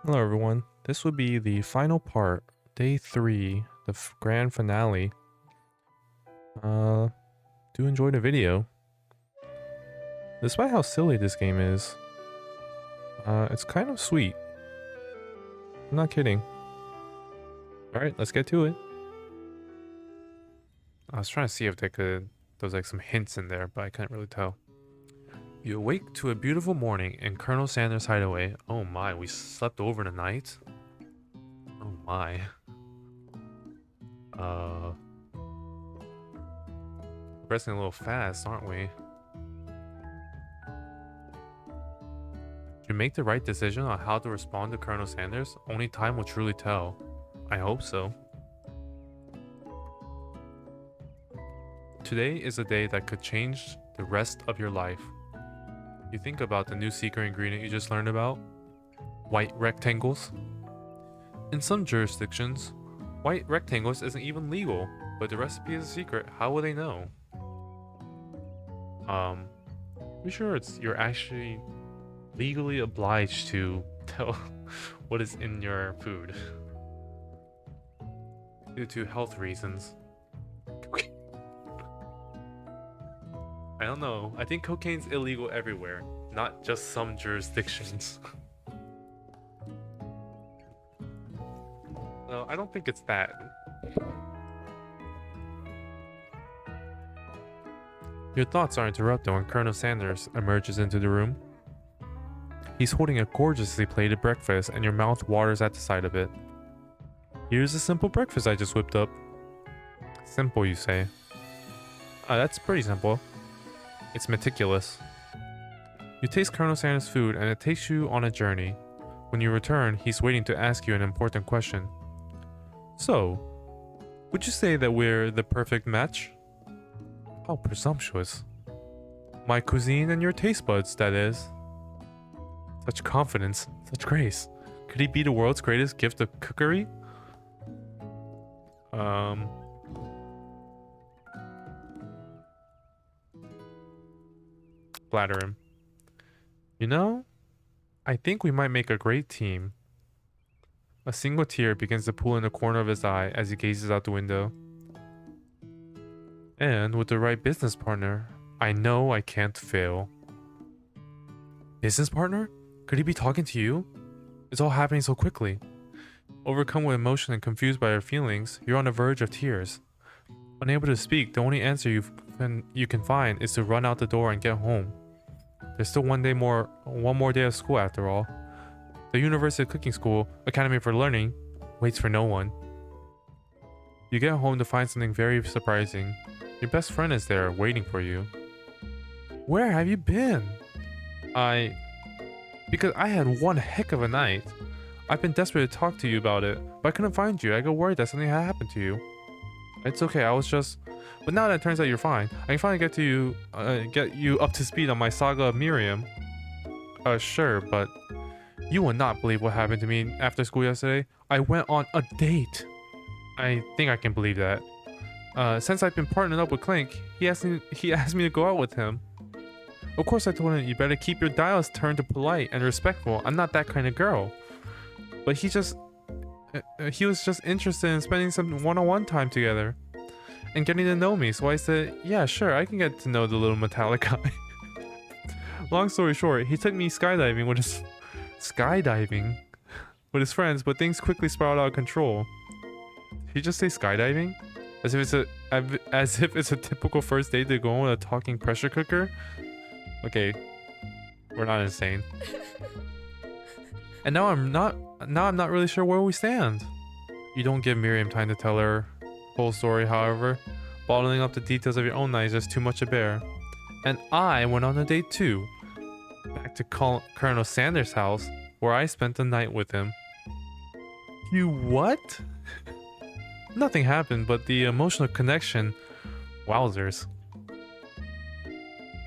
Hello everyone, this would be the final part, day 3, the grand finale. Do enjoy the video. Despite how silly this game is, it's kind of sweet. I'm not kidding. Alright, let's get to it. I was trying to see if there was like some hints in there, but I couldn't really tell. You awake to a beautiful morning in Colonel Sanders' hideaway. Oh my, we slept over the night? Oh my. Progressing a little fast, aren't we? Did you make the right decision on how to respond to Colonel Sanders? Only time will truly tell. I hope so. Today is a day that could change the rest of your life. You think about the new secret ingredient you just learned about? White rectangles? In some jurisdictions, white rectangles isn't even legal, but the recipe is a secret. How will they know? Pretty sure you're actually legally obliged to tell what is in your food due to health reasons. I don't know. I think cocaine's illegal everywhere, not just some jurisdictions. No, I don't think it's that. Your thoughts are interrupted when Colonel Sanders emerges into the room. He's holding a gorgeously plated breakfast and your mouth waters at the sight of it. Here's a simple breakfast I just whipped up. Simple, you say? That's pretty simple. It's meticulous. You taste Colonel Sanders' food and it takes you on a journey. When you return, he's waiting to ask you an important question. So, would you say that we're the perfect match? How presumptuous. My cuisine and your taste buds, that is. Such confidence, such grace. Could he be the world's greatest gift of cookery? Flatter him. You know, I think we might make a great team. A single tear begins to pool in the corner of his eye as he gazes out the window. And with the right business partner, I know I can't fail. Business partner? Could he be talking to you? It's all happening so quickly. Overcome with emotion and confused by your feelings, you're on the verge of tears. Unable to speak, the only answer you can find is to run out the door and get home. There's still one more day of school after all. The University of Cooking School, Academy for Learning, waits for no one. You get home to find something very surprising. Your best friend is there, waiting for you. Where have you been? Because I had one heck of a night. I've been desperate to talk to you about it, but I couldn't find you. I got worried that something had happened to you. It's okay, But now that it turns out you're fine, I can finally get you up to speed on my saga of Miriam. Sure, but you will not believe what happened to me after school yesterday. I went on a date. I think I can believe that. Since I've been partnered up with Clink, he asked me to go out with him. Of course I told him you better keep your dials turned to polite and respectful. I'm not that kind of girl. But he was just interested in spending some one-on-one time together and getting to know me. So I said, yeah, sure, I can get to know the little metallic guy. Long story short, he took me skydiving with his friends, but things quickly spiraled out of control. Did he just say skydiving? As if it's a typical first date to go on with a talking pressure cooker? Okay, we're not insane. And now I'm not really sure where we stand. You don't give Miriam time to tell her whole story, however. Bottling up the details of your own night is just too much to bear. And I went on a date too. Back to Colonel Sanders' house, where I spent the night with him. You what? Nothing happened, but the emotional connection, wowzers.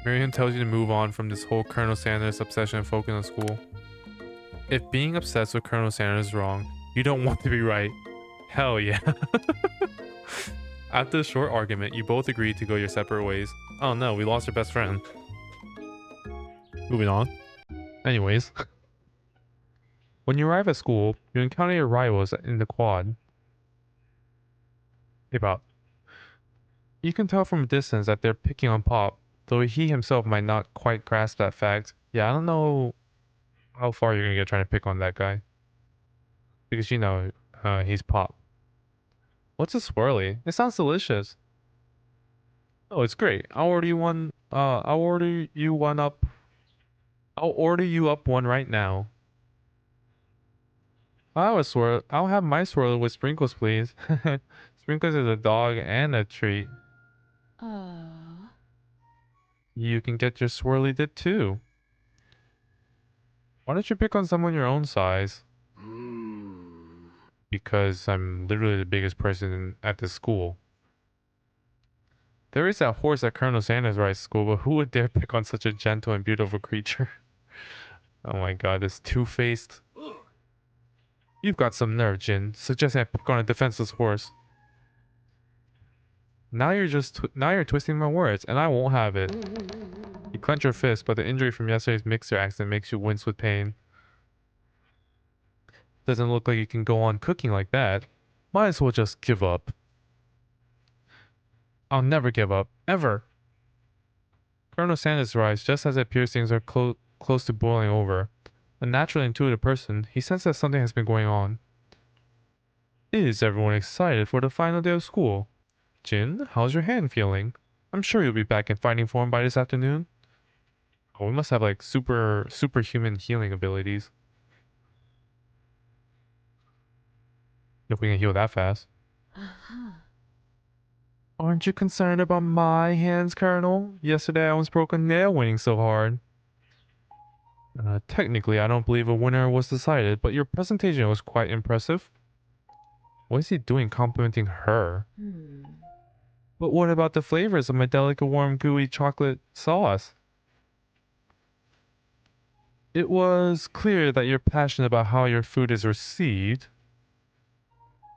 Miriam tells you to move on from this whole Colonel Sanders obsession and focus on school. If being obsessed with Colonel Sanders is wrong, you don't want to be right. Hell yeah. After a short argument, you both agreed to go your separate ways. Oh no, we lost our best friend. Moving on. Anyways. When you arrive at school, you encounter your rivals in the quad. Hey, Pop. You can tell from a distance that they're picking on Pop, though he himself might not quite grasp that fact. Yeah, I don't know how far you're gonna get trying to pick on that guy. Because he's Pop. What's a swirly? It sounds delicious. Oh, it's great. I'll order you one up. I'll order you up one right now. I'll have my swirly with sprinkles, please. Sprinkles is a dog and a treat. You can get your swirly dip too. Why don't you pick on someone your own size? Because I'm literally the biggest person at this school. There is that horse at Colonel Sanders' rice school, but who would dare pick on such a gentle and beautiful creature? Oh my god, this two-faced. You've got some nerve, Jin. Suggesting I pick on a defenseless horse. Now you're twisting my words, and I won't have it. You clench your fist, but the injury from yesterday's mixer accident makes you wince with pain. Doesn't look like you can go on cooking like that. Might as well just give up. I'll never give up. Ever. Colonel Sanders arrives just as it appears things are close to boiling over. A naturally intuitive person, he senses that something has been going on. Is everyone excited for the final day of school? Jin, how's your hand feeling? I'm sure you'll be back in fighting form by this afternoon. Oh, we must have like superhuman healing abilities. If we can heal that fast. Aren't you concerned about my hands, Colonel? Yesterday I almost broke a nail winning so hard. Technically, I don't believe a winner was decided, but your presentation was quite impressive. What is he doing complimenting her? But what about the flavors of my delicate warm gooey chocolate sauce? It was clear that you're passionate about how your food is received.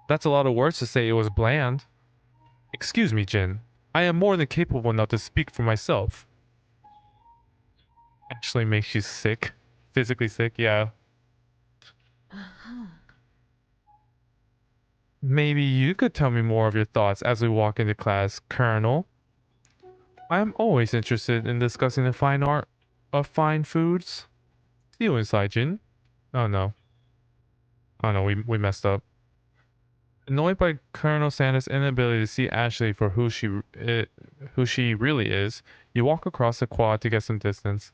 That's a lot of words to say it was bland. Excuse me, Jin. I am more than capable enough to speak for myself. Actually makes you sick. Physically sick, yeah. Maybe you could tell me more of your thoughts as we walk into class, Colonel. I am always interested in discussing the fine art of fine foods. See you inside, Jin. Oh no. Oh no, we messed up. Annoyed by Colonel Sanders' inability to see Ashley for who she really is, you walk across the quad to get some distance.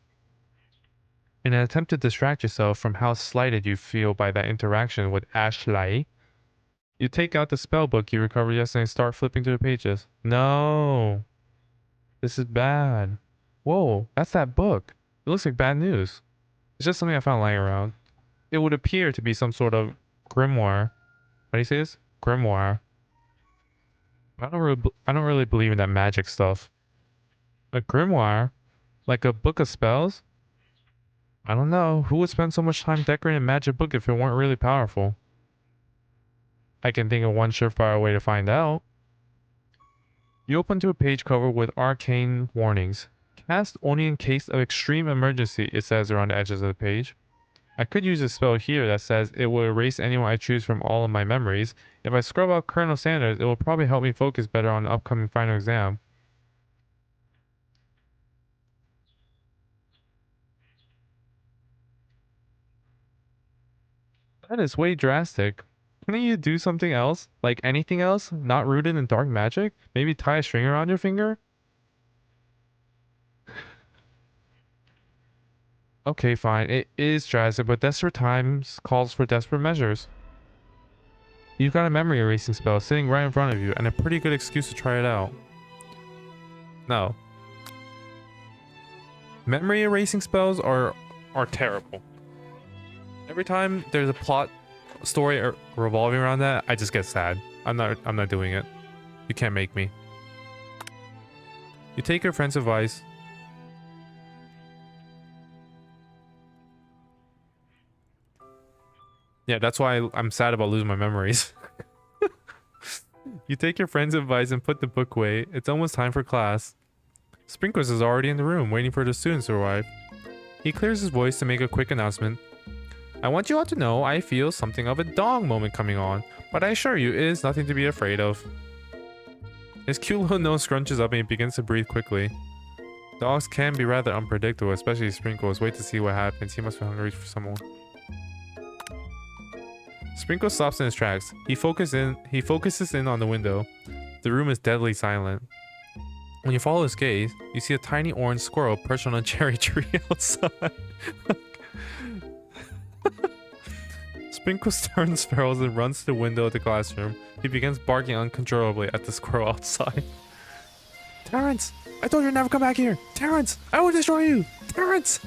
In an attempt to distract yourself from how slighted you feel by that interaction with Ashley, you take out the spell book you recovered yesterday and start flipping through the pages. No. This is bad. Whoa, that's that book. It looks like bad news. It's just something I found lying around. It would appear to be some sort of grimoire. What do you say this? Grimoire. I don't really believe in that magic stuff. A grimoire? Like a book of spells? I don't know. Who would spend so much time decorating a magic book if it weren't really powerful? I can think of one surefire way to find out. You open to a page covered with arcane warnings. Cast only in case of extreme emergency, it says around the edges of the page. I could use a spell here that says it will erase anyone I choose from all of my memories. If I scrub out Colonel Sanders, it will probably help me focus better on the upcoming final exam. That is way drastic. Couldn't you do something else? Like anything else? Not rooted in dark magic? Maybe tie a string around your finger? Okay, fine. It is drastic, but desperate times calls for desperate measures. You've got a memory erasing spell sitting right in front of you, and a pretty good excuse to try it out. No. Memory erasing spells are terrible. Every time there's a plot story revolving around that, I just get sad. I'm not doing it. You can't make me. You take your friend's advice. Yeah, that's why I'm sad about losing my memories. You take your friend's advice and put the book away. It's almost time for class. Sprinkles is already in the room, waiting for the students to arrive. He clears his voice to make a quick announcement. I want you all to know I feel something of a dog moment coming on, but I assure you it is nothing to be afraid of. His cute little nose scrunches up and he begins to breathe quickly. Dogs can be rather unpredictable, especially Sprinkles. Wait to see what happens. He must be hungry for someone. Sprinkles stops in his tracks. He focuses in on the window. The room is deadly silent. When you follow his gaze, you see a tiny orange squirrel perched on a cherry tree outside. Sprinkles turns feral and runs to the window of the classroom. He begins barking uncontrollably at the squirrel outside. Terrence! I told you to never come back here! Terrence! I will destroy you! Terrence!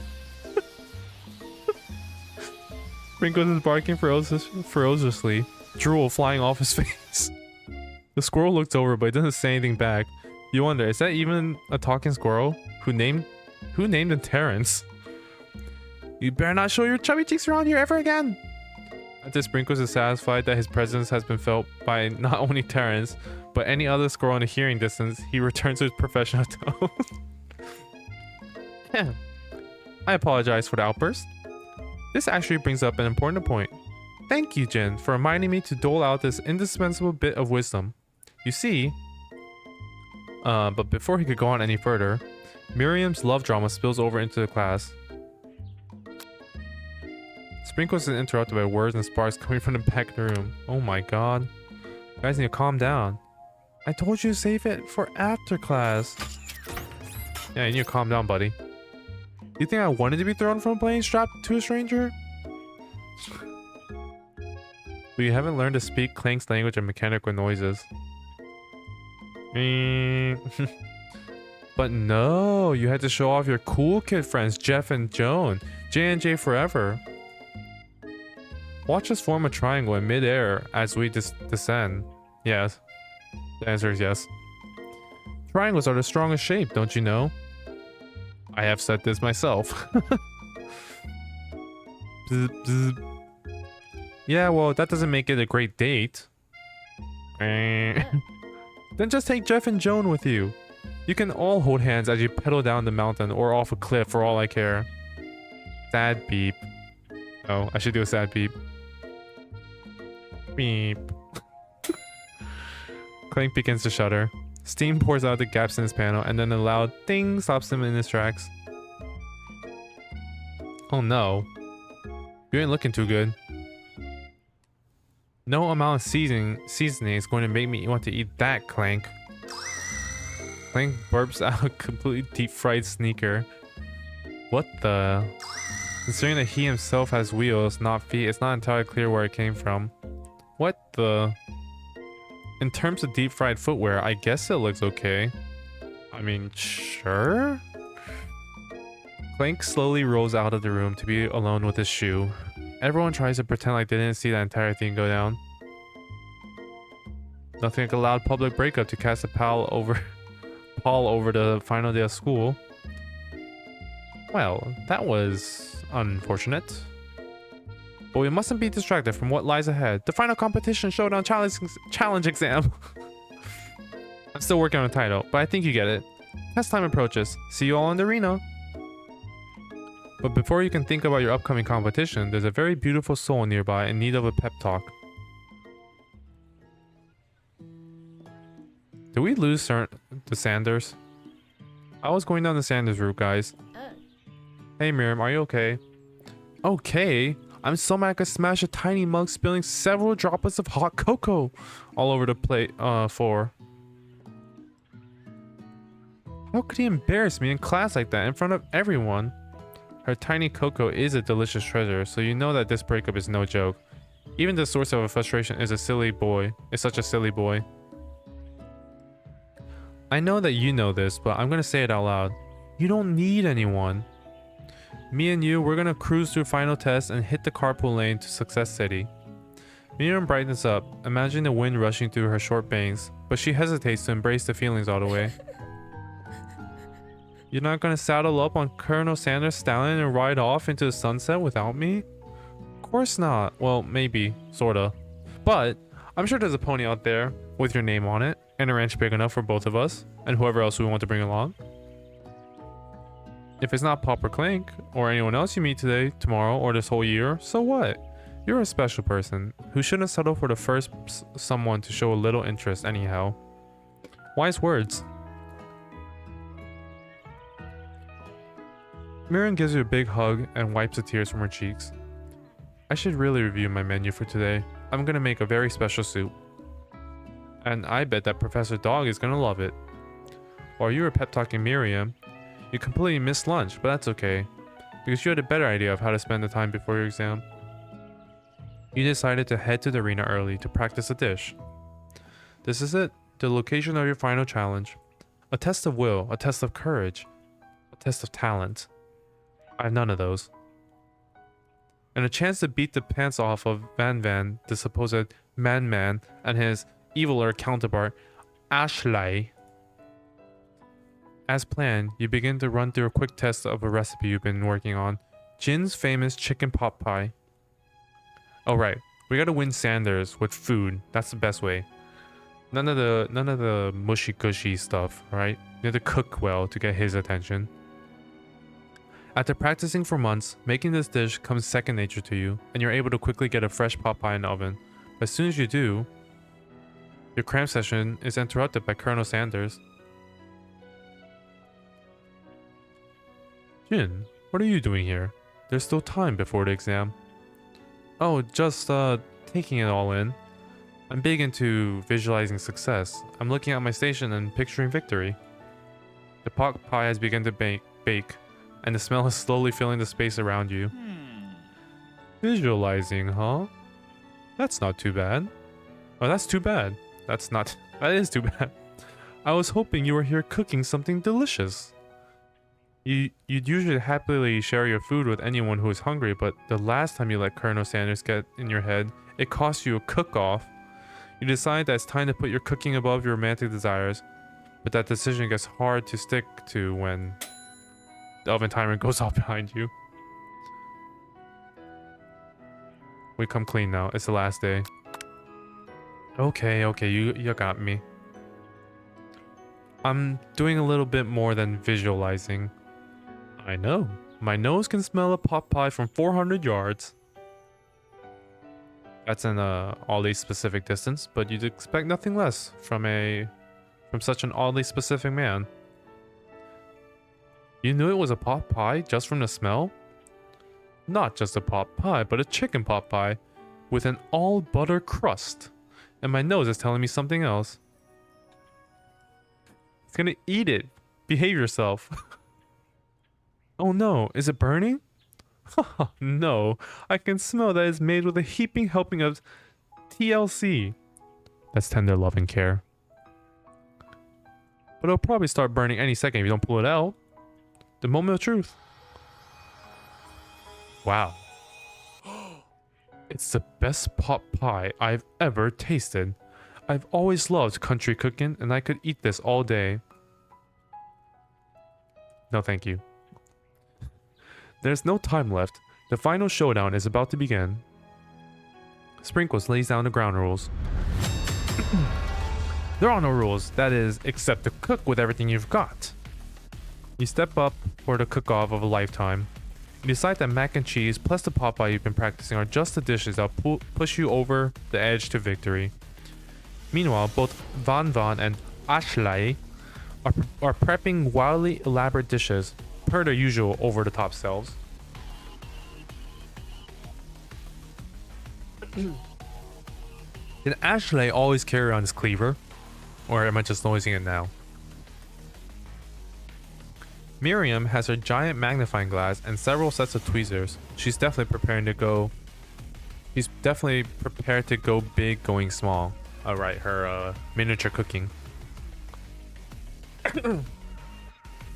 Sprinkles is barking ferociously, drool flying off his face. The squirrel looks over but doesn't say anything back. You wonder, is that even a talking squirrel? Who named him Terrence? You better not show your chubby cheeks around here ever again! After Sprinkles is satisfied that his presence has been felt by not only Terrence, but any other squirrel in a hearing distance, he returns to his professional tone. Yeah. I apologize for the outburst. This actually brings up an important point. Thank you, Jin, for reminding me to dole out this indispensable bit of wisdom. You see, but before he could go on any further, Miriam's love drama spills over into the class. Sprinkles is interrupted by words and sparks coming from the back of the room. Oh my god. You guys need to calm down. I told you to save it for after class. Yeah, you need to calm down, buddy. You think I wanted to be thrown from a plane strapped to a stranger? But you haven't learned to speak Clank's language and mechanical noises. But no, you had to show off your cool kid friends Jeff and Joan. J&J forever. Watch us form a triangle in mid-air as we descend. Yes. The answer is yes. Triangles are the strongest shape, don't you know? I have said this myself. Bzz, bzz. Yeah, well, that doesn't make it a great date. Then just take Jeff and Joan with you. You can all hold hands as you pedal down the mountain or off a cliff for all I care. Sad beep. Oh, I should do a sad beep. Beep. Clank begins to shudder. Steam pours out the gaps in his panel, and then a loud ding stops him in his tracks. Oh no. You ain't looking too good. No amount of seasoning is going to make me want to eat that, Clank. Clank burps out a completely deep-fried sneaker. What the? Considering that he himself has wheels, not feet, it's not entirely clear where it came from. What the? In terms of deep-fried footwear, I guess it looks okay. I mean, sure? Clank slowly rolls out of the room to be alone with his shoe. Everyone tries to pretend like they didn't see that entire thing go down. Nothing like a loud public breakup to cast a pall over the final day of school. Well, that was unfortunate. But we mustn't be distracted from what lies ahead. The final competition showdown challenge exam. I'm still working on a title, but I think you get it. Test time approaches. See you all in the arena. But before you can think about your upcoming competition, there's a very beautiful soul nearby in need of a pep talk. Did we lose the Sanders? I was going down the Sanders route, guys. Hey Miriam, are you okay? Okay? I'm so mad I could smash a tiny mug, spilling several droplets of hot cocoa all over the floor. How could he embarrass me in class like that in front of everyone? Her tiny cocoa is a delicious treasure, so you know that this breakup is no joke. Even the source of her frustration is such a silly boy. I know that you know this, but I'm gonna say it out loud. You don't need anyone. Me and you, we're gonna cruise through final tests and hit the carpool lane to Success City. Miriam brightens up, imagining the wind rushing through her short bangs, but she hesitates to embrace the feelings all the way. You're not gonna saddle up on Colonel Sanders' stallion and ride off into the sunset without me? Of course not. Well, maybe, sorta. But I'm sure there's a pony out there with your name on it, and a ranch big enough for both of us, and whoever else we want to bring along. If it's not Pop or Clank, or anyone else you meet today, tomorrow, or this whole year, so what? You're a special person who shouldn't settle for the first someone to show a little interest anyhow. Wise words. Miriam gives you a big hug and wipes the tears from her cheeks. I should really review my menu for today. I'm gonna make a very special soup. And I bet that Professor Dog is gonna love it. While you were pep talking Miriam, you completely missed lunch, but that's okay, because you had a better idea of how to spend the time before your exam. You decided to head to the arena early to practice a dish. This is it, the location of your final challenge. A test of will, a test of courage, a test of talent. I have none of those. And a chance to beat the pants off of Van, the supposed man, and his eviler counterpart, Ashley. As planned, you begin to run through a quick test of a recipe you've been working on. Jin's famous chicken pot pie. Oh right, we gotta win Sanders with food. That's the best way. None of the mushy gushy stuff, right? You have to cook well to get his attention. After practicing for months, making this dish comes second nature to you, and you're able to quickly get a fresh pot pie in the oven. But as soon as you do, your cram session is interrupted by Colonel Sanders. Jin, what are you doing here? There's still time before the exam. Oh, just taking it all in. I'm big into visualizing success. I'm looking at my station and picturing victory. The pot pie has begun to bake, and the smell is slowly filling the space around you. Visualizing, huh? That's not too bad. Oh, that's too bad. That is too bad. I was hoping you were here cooking something delicious. You'd usually happily share your food with anyone who is hungry, but the last time you let Colonel Sanders get in your head, it cost you a cook-off. You decide that it's time to put your cooking above your romantic desires, but that decision gets hard to stick to when the oven timer goes off behind you. We come clean now. It's the last day. Okay, you got me. I'm doing a little bit more than visualizing. I know. My nose can smell a pot pie from 400 yards. That's an oddly specific distance, but you'd expect nothing less from such an oddly specific man. You knew it was a pot pie just from the smell? Not just a pot pie, but a chicken pot pie with an all butter crust. And my nose is telling me something else. It's gonna eat it. Behave yourself. Oh no, is it burning? No, I can smell that it's made with a heaping helping of TLC. That's tender love and care. But it'll probably start burning any second if you don't pull it out. The moment of truth. Wow. It's the best pot pie I've ever tasted. I've always loved country cooking, and I could eat this all day. No thank you. There's no time left. The final showdown is about to begin. Sprinkles lays down the ground rules. There are no rules, that is, except to cook with everything you've got. You step up for the cook-off of a lifetime. You decide that mac and cheese plus the pot pie you've been practicing are just the dishes that push you over the edge to victory. Meanwhile, both Van and Ashley are prepping wildly elaborate dishes, per their usual over-the-top selves. Did Ashley always carry on his cleaver? Or am I just noticing it now? Miriam has her giant magnifying glass and several sets of tweezers. She's definitely prepared to go big, going small. Alright, her miniature cooking.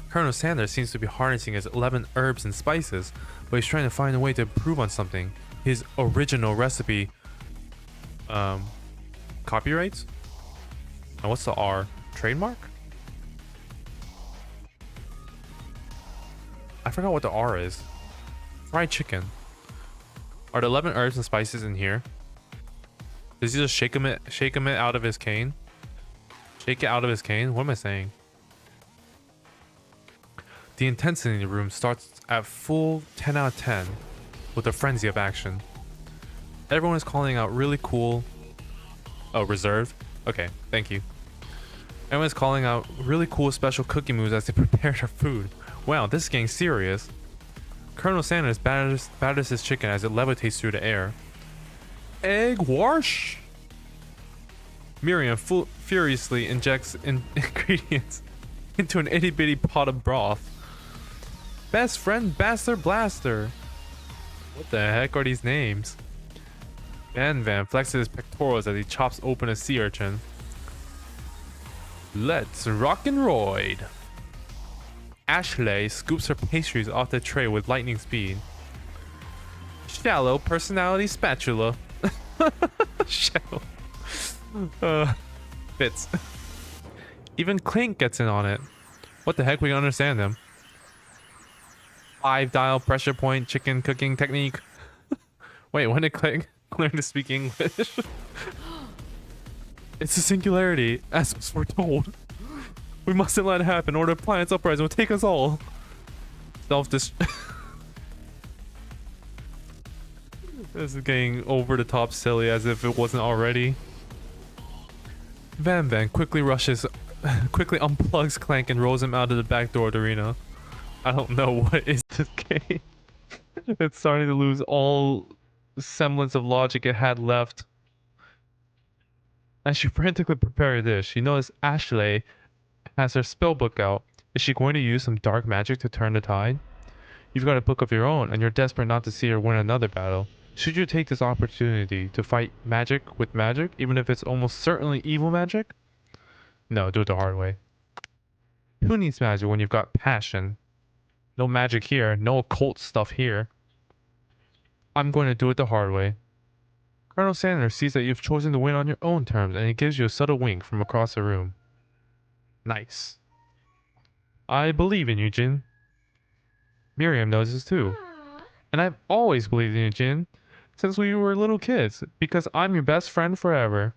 Colonel Sanders seems to be harnessing his 11 herbs and spices, but he's trying to find a way to improve on something. His original recipe. Copyrights? And what's the R? Trademark? I forgot what the R is. Fried chicken. Are the 11 herbs and spices in here? Does he just shake him out of his cane? Shake it out of his cane? What am I saying? The intensity in the room starts at full 10 out of 10 with a frenzy of action. Everyone is calling out really cool. Oh, reserved? Okay, thank you. Everyone is calling out really cool special cooking moves as they prepare their food. Wow, this is getting serious. Colonel Sanders batters his chicken as it levitates through the air. Egg wash! Miriam furiously injects ingredients into an itty bitty pot of broth. Best friend Bastard Blaster. What the heck are these names? Van flexes his pectorals as he chops open a sea urchin. Let's rock and roid. Ashley scoops her pastries off the tray with lightning speed. Shallow personality spatula. Shallow. Fits. Even Clink gets in on it. What the heck? We don't understand them. 5-dial pressure point chicken cooking technique. Wait, when did Clink learn to speak English? It's a singularity, as we're told. We mustn't let it happen, or the planet's uprising will take us all. This is getting over the top silly, as if it wasn't already. Van quickly unplugs Clank and rolls him out of the back door of the arena. I don't know what is this game. It's starting to lose all semblance of logic it had left. As she frantically prepared this, she noticed Ashley has her spell book out. Is she going to use some dark magic to turn the tide? You've got a book of your own, and you're desperate not to see her win another battle. Should you take this opportunity to fight magic with magic, even if it's almost certainly evil magic? No, do it the hard way. Who needs magic when you've got passion? No magic here, no occult stuff here. I'm going to do it the hard way. Colonel Sanders sees that you've chosen to win on your own terms, and he gives you a subtle wink from across the room. Nice. I believe in you, Jin. Miriam knows this too. And I've always believed in you, Jin, since we were little kids, because I'm your best friend forever.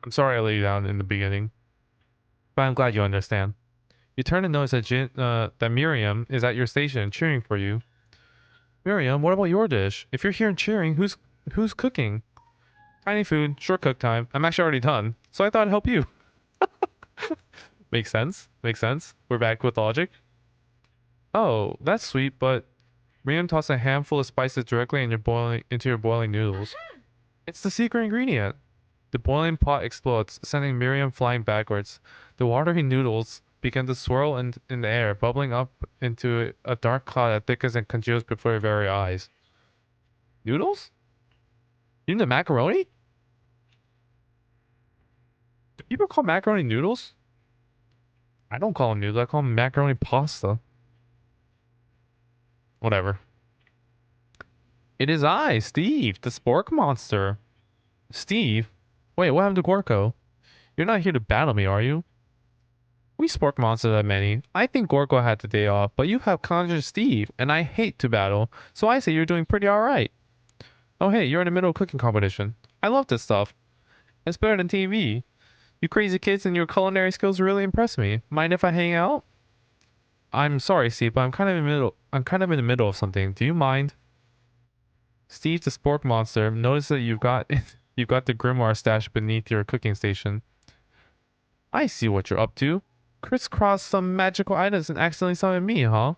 I'm sorry I let you down in the beginning, but I'm glad you understand. You turn and notice that Miriam is at your station cheering for you. Miriam, what about your dish? If you're here and cheering, who's cooking? Tiny food, short cook time. I'm actually already done, so I thought I'd help you. Makes sense. Makes sense. We're back with logic. Oh, that's sweet, but Miriam tosses a handful of spices directly into your boiling noodles. It's the secret ingredient. The boiling pot explodes, sending Miriam flying backwards. The watery noodles begin to swirl in the air, bubbling up into a dark cloud that thickens and congeals before your very eyes. Noodles? You mean the macaroni? Do people call macaroni noodles? I don't call them noodles, I call them macaroni pasta. Whatever. It is I, Steve, the spork monster. Steve? Wait, what happened to Gorko? You're not here to battle me, are you? We spork monsters have many. I think Gorko had the day off, but you have conjured Steve, and I hate to battle, so I say you're doing pretty alright. Oh hey, you're in the middle of cooking competition. I love this stuff. It's better than TV. You crazy kids and your culinary skills really impress me. Mind if I hang out? I'm sorry, Steve, but I'm kind of in the middle of something. Do you mind? Steve the spork monster, notice that you've got the grimoire stashed beneath your cooking station. I see what you're up to. Crisscross some magical items and accidentally summon me, huh?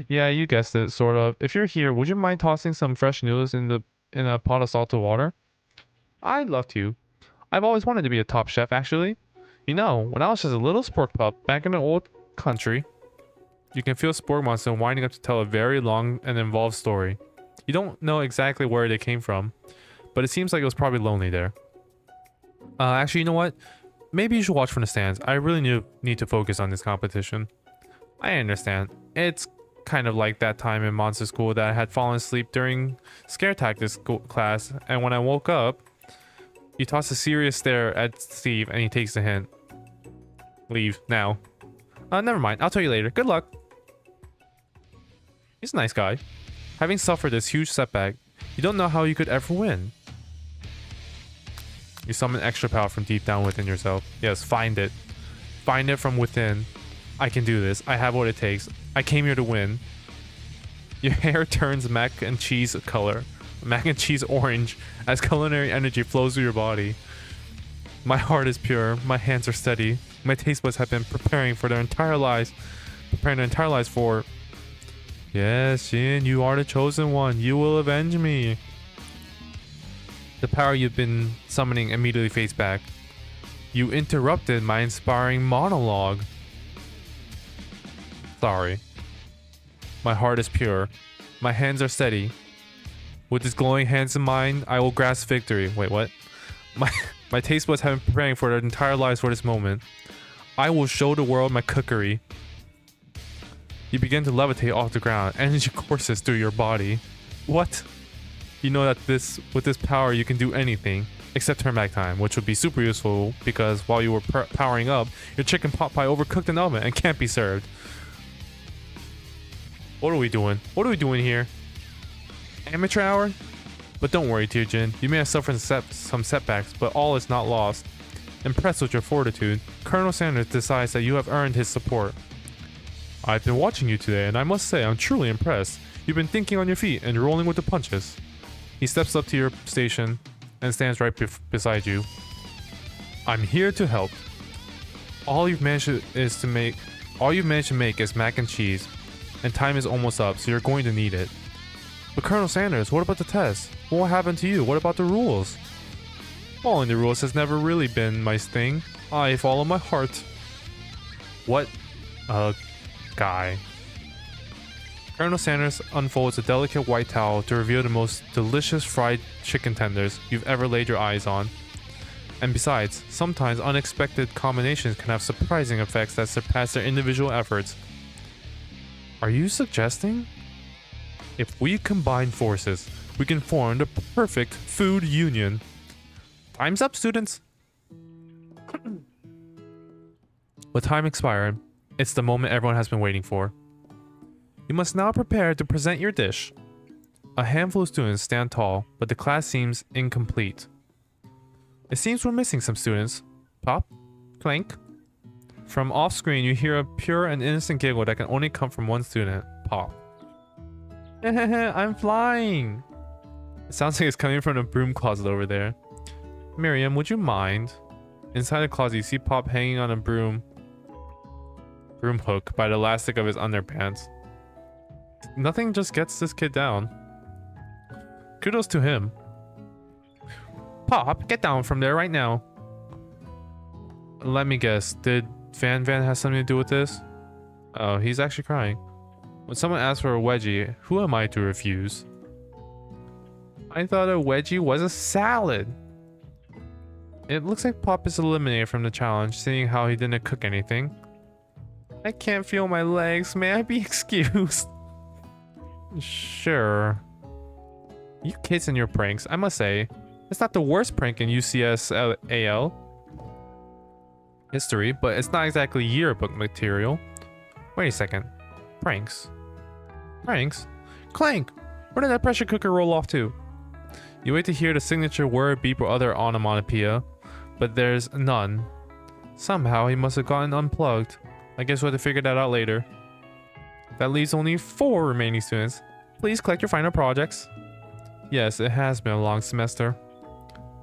Yeah, you guessed it, sort of. If you're here, would you mind tossing some fresh noodles in a pot of salted water? I'd love to. I've always wanted to be a top chef, actually. You know, when I was just a little spork pup back in the old country. You can feel Spork Monster winding up to tell a very long and involved story. You don't know exactly where they came from, but it seems like it was probably lonely there. Actually, you know what? Maybe you should watch from the stands. I really need to focus on this competition. I understand. It's kind of like that time in monster school that I had fallen asleep during scare tactics class, and when I woke up, you toss a serious stare at Steve and he takes the hint. Leave now. Never mind. I'll tell you later. Good luck. He's a nice guy. Having suffered this huge setback, you don't know how you could ever win. You summon extra power from deep down within yourself. Yes, find it. Find it from within. I can do this. I have what it takes. I came here to win. Your hair turns mac and cheese color. Mac and cheese orange as culinary energy flows through your body. My heart is pure. My hands are steady. My taste buds have been preparing their entire lives for... Yes, Shin, you are the chosen one. You will avenge me. The power you've been summoning immediately fades back. You interrupted my inspiring monologue. Sorry. My heart is pure. My hands are steady. With these glowing hands in mine, I will grasp victory. Wait, what? My taste buds have been preparing for their entire lives for this moment. I will show the world my cookery. You begin to levitate off the ground. Energy courses through your body. What? You know that with this power you can do anything except turn back time, which would be super useful because while you were powering up, your chicken pot pie overcooked in the oven and can't be served. What are we doing? What are we doing here? Amateur hour? But don't worry, Tearjin. You may have suffered some setbacks, but all is not lost. Impressed with your fortitude, Colonel Sanders decides that you have earned his support. I've been watching you today, and I must say I'm truly impressed. You've been thinking on your feet and rolling with the punches. He steps up to your station and stands right beside you. I'm here to help. All you've managed to make is mac and cheese, and time is almost up, so you're going to need it. But Colonel Sanders, what about the test? What happened to you? What about the rules? Following the rules has never really been my thing. I follow my heart. What a guy. Colonel Sanders unfolds a delicate white towel to reveal the most delicious fried chicken tenders you've ever laid your eyes on. And besides, sometimes unexpected combinations can have surprising effects that surpass their individual efforts. Are you suggesting? If we combine forces, we can form the perfect food union. Time's up, students! With time expired, it's the moment everyone has been waiting for. You must now prepare to present your dish. A handful of students stand tall, but the class seems incomplete. It seems we're missing some students. Pop? Clank? From off-screen, you hear a pure and innocent giggle that can only come from one student. Pop. I'm flying! It sounds like it's coming from the broom closet over there. Miriam, would you mind? Inside the closet, you see Pop hanging on a broom hook by the elastic of his underpants. Nothing just gets this kid down. Kudos to him. Pop, get down from there right now. Let me guess, did Van have something to do with this? Oh, he's actually crying. When someone asks for a wedgie, who am I to refuse? I thought a wedgie was a salad. It looks like Pop is eliminated from the challenge, seeing how he didn't cook anything. I can't feel my legs. May I be excused? Sure. You kids and your pranks, I must say, it's not the worst prank in UCS AL history, but it's not exactly yearbook material. Wait a second. Pranks. Pranks? Clank! Where did that pressure cooker roll off to? You wait to hear the signature word, beep, or other onomatopoeia, but there's none. Somehow he must have gotten unplugged. I guess we'll have to figure that out later. That leaves only 4 remaining students. Please collect your final projects. Yes, it has been a long semester.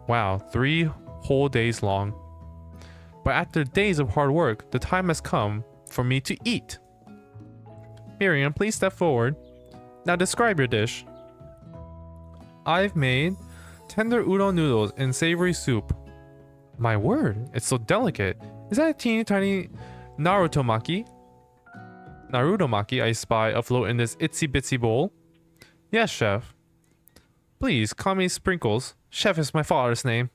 Wow, 3 whole days long. But after days of hard work, the time has come for me to eat. Miriam, please step forward. Now describe your dish. I've made tender udon noodles in savory soup. My word, it's so delicate. Is that a teeny tiny Naruto maki I spy afloat in this itsy bitsy bowl? Yes, chef. Please call me Sprinkles. Chef is my father's name.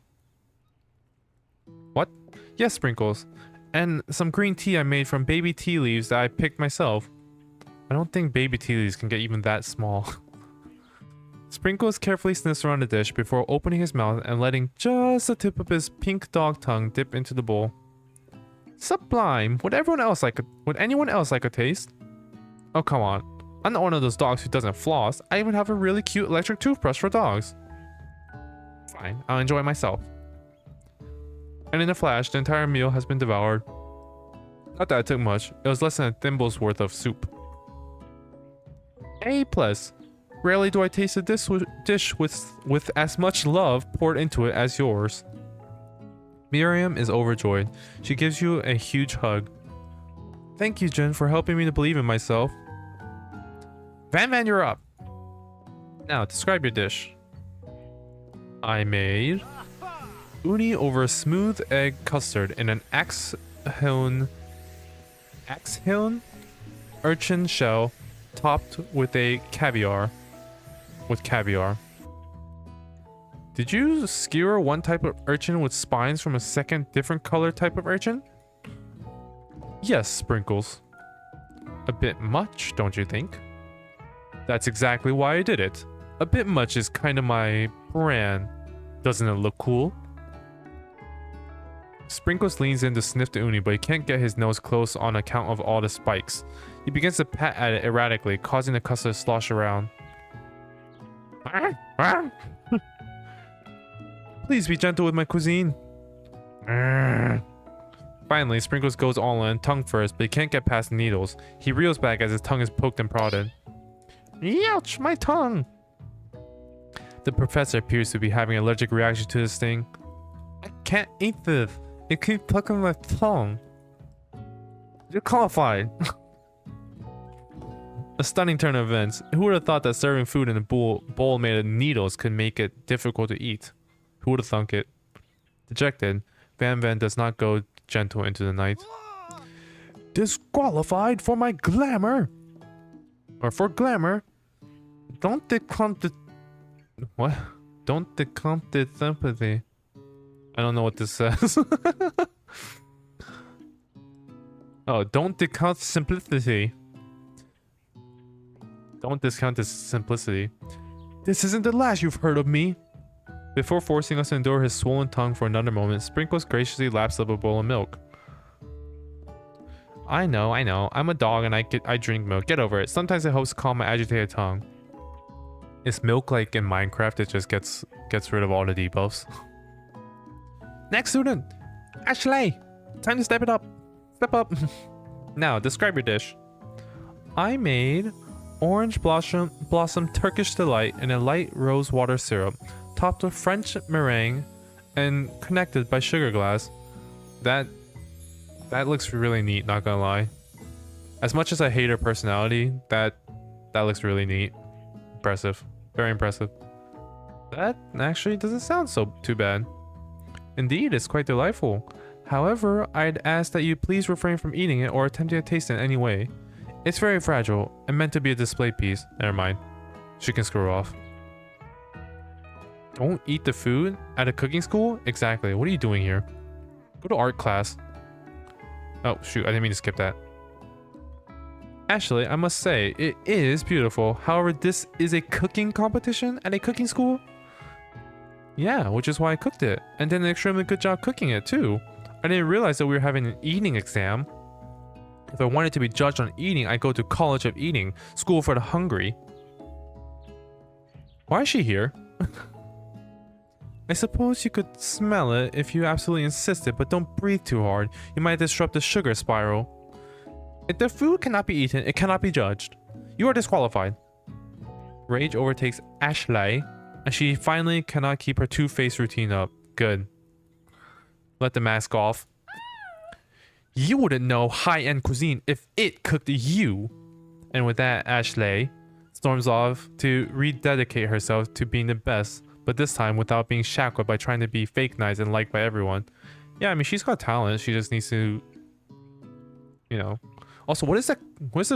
What? Yes, Sprinkles. And some green tea I made from baby tea leaves that I picked myself. I don't think baby tea leaves can get even that small. Sprinkles carefully sniffs around the dish before opening his mouth and letting just the tip of his pink dog tongue dip into the bowl. Sublime! Would anyone else like a taste? Oh, come on. I'm not one of those dogs who doesn't floss. I even have a really cute electric toothbrush for dogs. Fine, I'll enjoy myself. And in a flash, the entire meal has been devoured. Not that it took much. It was less than a thimble's worth of soup. A plus. Rarely do I taste a dish with as much love poured into it as yours. Miriam is overjoyed. She gives you a huge hug. Thank you, Jen, for helping me to believe in myself. Van, you're up. Now, describe your dish. I made uni over smooth egg custard in an axe-hewn urchin shell topped with caviar. Did you skewer one type of urchin with spines from a second different color type of urchin? Yes, Sprinkles. A bit much, don't you think? That's exactly why I did it. A bit much is kind of my brand. Doesn't it look cool? Sprinkles leans in to sniff the uni, but he can't get his nose close on account of all the spikes. He begins to pat at it erratically, causing the custard to slosh around. Please be gentle with my cuisine. Finally, Sprinkles goes all in, tongue first, but he can't get past the needles. He reels back as his tongue is poked and prodded. Ouch, my tongue! The professor appears to be having an allergic reaction to this thing. I can't eat this. It keeps plucking my tongue. You're qualified. A stunning turn of events. Who would have thought that serving food in a bowl made of needles could make it difficult to eat? Who would have thunk it? Dejected, Van does not go gentle into the night. Disqualified for my glamour. Or for glamour. Don't decompt the... What? Don't decompt the sympathy. I don't know what this says. Oh, don't discount simplicity. Don't discount this simplicity. This isn't the last you've heard of me. Before forcing us to endure his swollen tongue for another moment, Sprinkles graciously laps up a bowl of milk. I know. I'm a dog and I drink milk. Get over it. Sometimes it helps calm my agitated tongue. Is milk like in Minecraft? It just gets rid of all the debuffs. Next student, Ashley. Time to step it up. Step up. Now, describe your dish. I made orange blossom Turkish delight in a light rose water syrup, topped with French meringue and connected by sugar glass. That looks really neat, not gonna lie. As much as I hate her personality, that looks really neat. Impressive. Very impressive. That actually doesn't sound too bad. Indeed, it's quite delightful. However, I'd ask that you please refrain from eating it or attempting to taste it in any way. It's very fragile and meant to be a display piece. Never mind. She can screw off. Don't eat the food at a cooking school? Exactly. What are you doing here? Go to art class. Oh, shoot. I didn't mean to skip that. Actually, I must say, it is beautiful. However, this is a cooking competition at a cooking school? Yeah, which is why I cooked it. And did an extremely good job cooking it, too. I didn't realize that we were having an eating exam. If I wanted to be judged on eating, I'd go to College of Eating, School for the Hungry. Why is she here? I suppose you could smell it if you absolutely insisted, but don't breathe too hard. You might disrupt the sugar spiral. If the food cannot be eaten, it cannot be judged. You are disqualified. Rage overtakes Ashley, and she finally cannot keep her two-face routine up. Good. Let the mask off. You wouldn't know high-end cuisine if it cooked you. And with that, Ashley storms off to rededicate herself to being the best, but this time without being shackled by trying to be fake nice and liked by everyone. Yeah, I mean, she's got talent. She just needs to, you know. Also, what is that? What's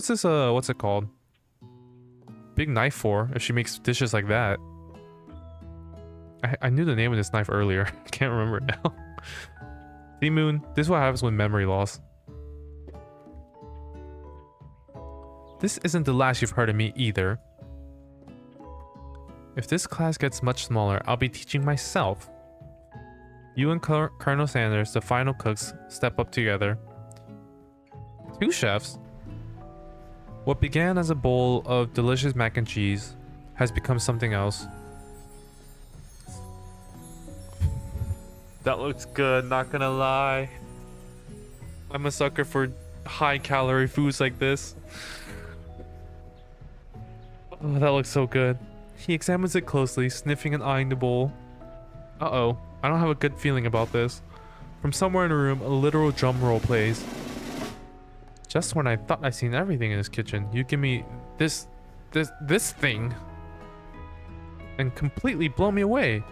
this, what's it called? Big knife for, if she makes dishes like that. I knew the name of this knife earlier. I can't remember it now. See, Moon, this is what happens with memory loss. This isn't the last you've heard of me either. If this class gets much smaller, I'll be teaching myself. You and Colonel Sanders, the final cooks, step up together. 2 chefs? What began as a bowl of delicious mac and cheese has become something else. That looks good, not gonna lie. I'm a sucker for high calorie foods like this. Oh, that looks so good. He examines it closely, sniffing and eyeing the bowl. Uh-oh, I don't have a good feeling about this. From somewhere in the room, a literal drum roll plays. Just when I thought I'd seen everything in this kitchen, you give me this thing and completely blow me away.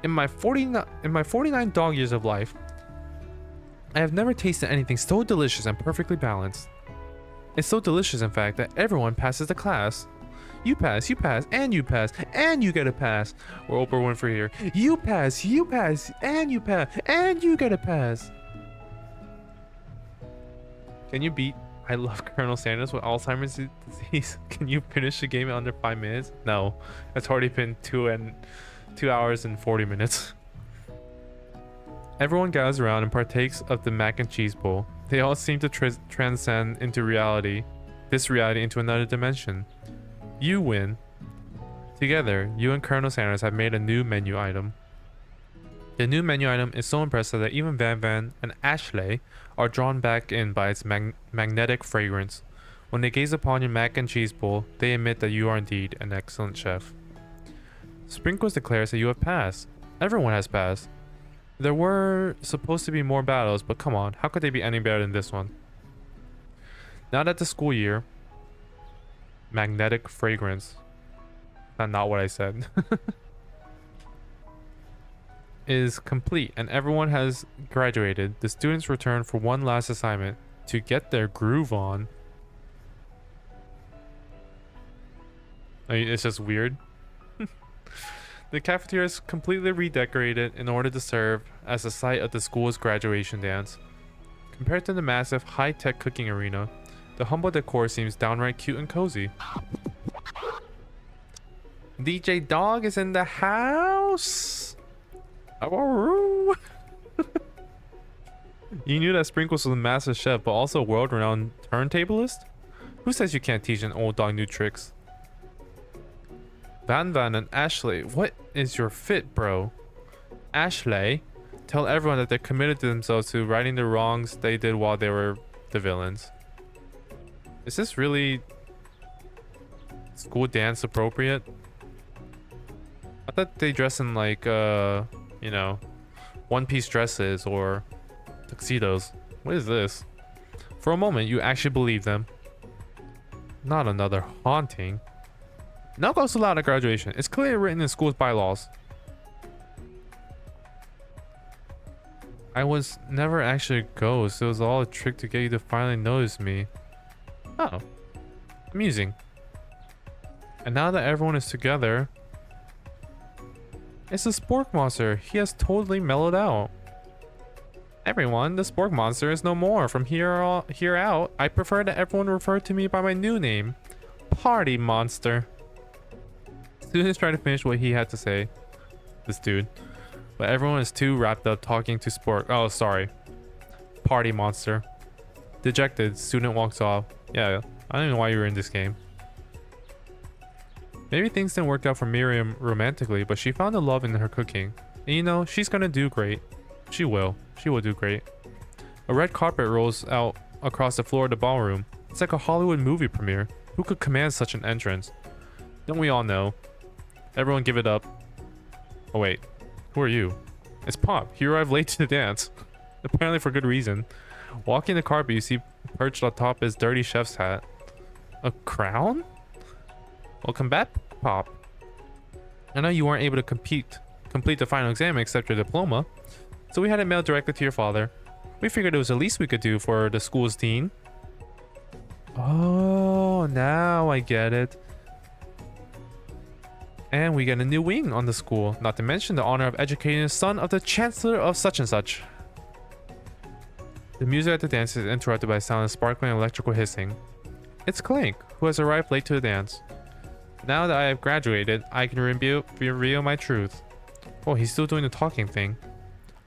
In my 49 dog years of life, I have never tasted anything so delicious and perfectly balanced. It's so delicious, in fact, that everyone passes the class. You pass, and you pass, and you get a pass. We're Oprah Winfrey here. You pass, and you pass, and you get a pass. Can you beat I love Colonel Sanders with Alzheimer's disease? Can you finish the game in under 5 minutes? No, it's already been 2 hours and 40 minutes. Everyone gathers around and partakes of the mac and cheese bowl. They all seem to transcend into reality, this reality into another dimension. You win. Together, you and Colonel Sanders have made a new menu item. The new menu item is so impressive that even Van and Ashley are drawn back in by its magnetic fragrance. When they gaze upon your mac and cheese bowl, they admit that you are indeed an excellent chef. Sprinkles declares that you have passed. Everyone has passed. There were supposed to be more battles, but come on, how could they be any better than this one? Now that the school year... Magnetic fragrance. Not what I said. Is complete and everyone has graduated. The students return for one last assignment to get their groove on. I mean, it's just weird. The cafeteria is completely redecorated in order to serve as the site of the school's graduation dance. Compared to the massive high-tech cooking arena, the humble decor seems downright cute and cozy. DJ Dog is in the house. Oh, you knew that Sprinkles was a master chef, but also a world-renowned turntablist? Who says you can't teach an old dog new tricks? Van and Ashley, what is your fit, bro? Ashley, tell everyone that they're committed to themselves to righting the wrongs they did while they were the villains. Is this really school dance appropriate? I thought they dress in like, you know, one-piece dresses or tuxedos. What is this? For a moment, you actually believe them. Not another haunting. No goes allowed at graduation. It's clearly written in school's bylaws. I was never actually a ghost. It was all a trick to get you to finally notice me. Oh. Amusing. And now that everyone is together... It's the Spork Monster. He has totally mellowed out. Everyone, the Spork Monster is no more. From here out, I prefer that everyone refer to me by my new name. Party Monster. Students try to finish what he had to say. This dude. But everyone is too wrapped up talking to Spork. Oh, sorry. Party Monster. Dejected, student walks off. Yeah, I don't know why you were in this game. Maybe things didn't work out for Miriam romantically, but she found a love in her cooking. And you know, she's gonna do great. She will. She will do great. A red carpet rolls out across the floor of the ballroom. It's like a Hollywood movie premiere. Who could command such an entrance? Don't we all know? Everyone give it up. Oh wait, who are you? It's Pop. He arrived late to the dance. Apparently for good reason. Walking the carpet, you see perched on top his dirty chef's hat. A crown? Welcome back, Pop. I know you weren't able to complete the final exam and accept your diploma, so we had it mailed directly to your father. We figured it was the least we could do for the school's dean. Oh, now I get it. And we get a new wing on the school, not to mention the honor of educating the son of the chancellor of such and such. The music at the dance is interrupted by the sound of sparkling electrical hissing. It's Clank, who has arrived late to the dance. Now that I have graduated, I can reveal my truth. Oh, he's still doing the talking thing.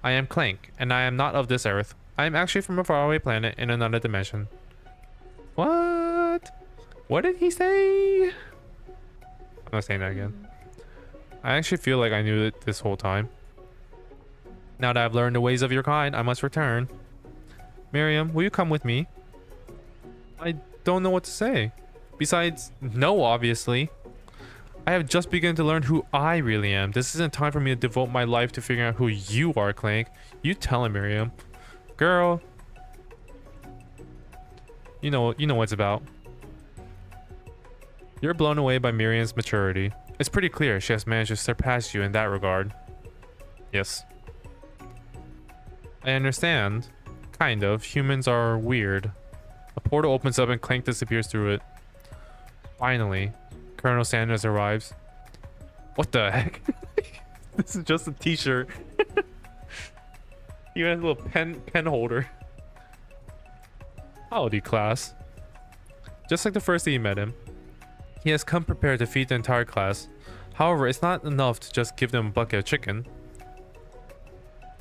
I am Clank, and I am not of this earth. I am actually from a faraway planet in another dimension. What? What did he say? I'm not saying that again. I actually feel like I knew it this whole time. Now that I've learned the ways of your kind, I must return. Miriam, will you come with me? I don't know what to say. Besides, no, obviously. I have just begun to learn who I really am. This isn't time for me to devote my life to figuring out who you are, Clank. You tell him, Miriam. Girl. You know what it's about. You're blown away by Miriam's maturity. It's pretty clear she has managed to surpass you in that regard. Yes. I understand. Kind of. Humans are weird. A portal opens up and Clank disappears through it. Finally, Colonel Sanders arrives. What the heck? This is just a t-shirt. He has a little pen holder. Howdy, class. Just like the first day you met him, he has come prepared to feed the entire class. However, it's not enough to just give them a bucket of chicken.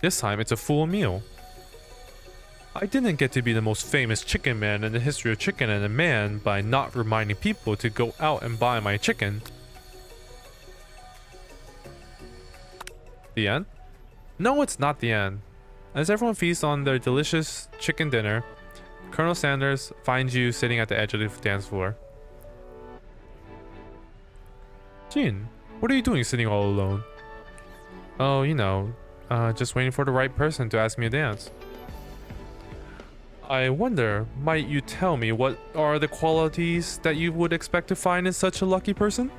This time, it's a full meal. I didn't get to be the most famous chicken man in the history of chicken and a man by not reminding people to go out and buy my chicken. The end? No, it's not the end. As everyone feasts on their delicious chicken dinner, Colonel Sanders finds you sitting at the edge of the dance floor. Jin, what are you doing sitting all alone? Oh, you know, just waiting for the right person to ask me to dance. I wonder, might you tell me what are the qualities that you would expect to find in such a lucky person?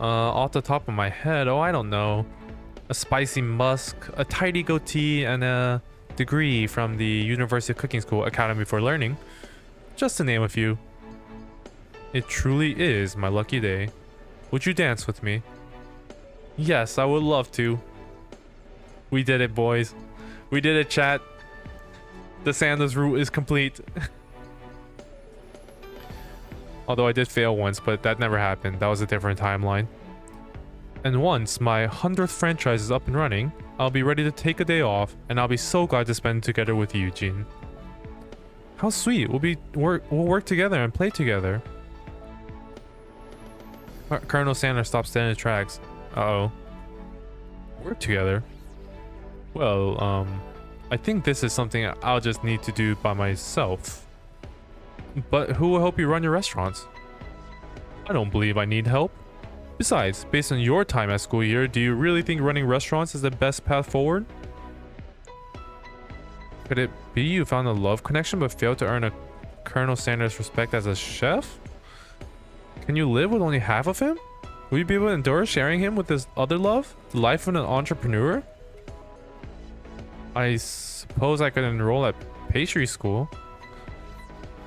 Off the top of my head, oh, I don't know. A spicy musk, a tidy goatee, and a degree from the University of Cooking School Academy for Learning. Just to name a few. It truly is my lucky day. Would you dance with me? Yes, I would love to. We did it, boys. We did it, chat. The Sanders route is complete. Although I did fail once, but that never happened. That was a different timeline. And once my 100th franchise is up and running, I'll be ready to take a day off, and I'll be so glad to spend together with you, Jin. How sweet. We'll work together and play together. Colonel Sanders stops dead in his tracks. Uh-oh. Work together? Well, I think this is something I'll just need to do by myself. But who will help you run your restaurants? I don't believe I need help. Besides, based on your time at school here, do you really think running restaurants is the best path forward? Could it be you found a love connection but failed to earn a Colonel Sanders' respect as a chef? Can you live with only half of him? Will you be able to endure sharing him with this other love? The life of an entrepreneur? I suppose I could enroll at pastry school.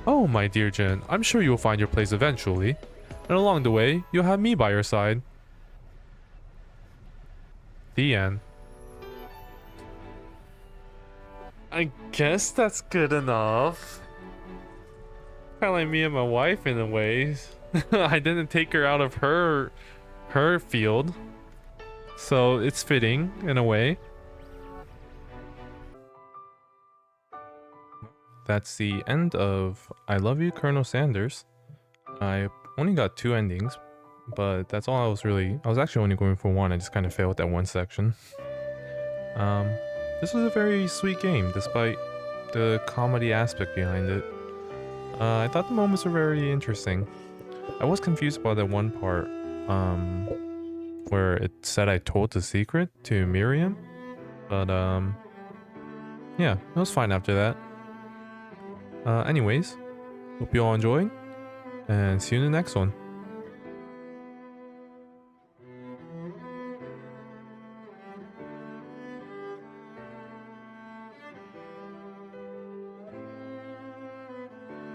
Oh, my dear Jin, I'm sure you will find your place eventually. And along the way, you'll have me by your side. The end. I guess that's good enough. Kind of like me and my wife in a way. I didn't take her out of her field. So it's fitting in a way. That's the end of I Love You, Colonel Sanders. I only got 2 endings, but that's all I was actually only going for 1. I just kind of failed with that one section. This was a very sweet game, despite the comedy aspect behind it. I thought the moments were very interesting. I was confused by that one part, where it said I told the secret to Miriam, but yeah, it was fine after that. Anyways, hope you all enjoyed, and see you in the next one.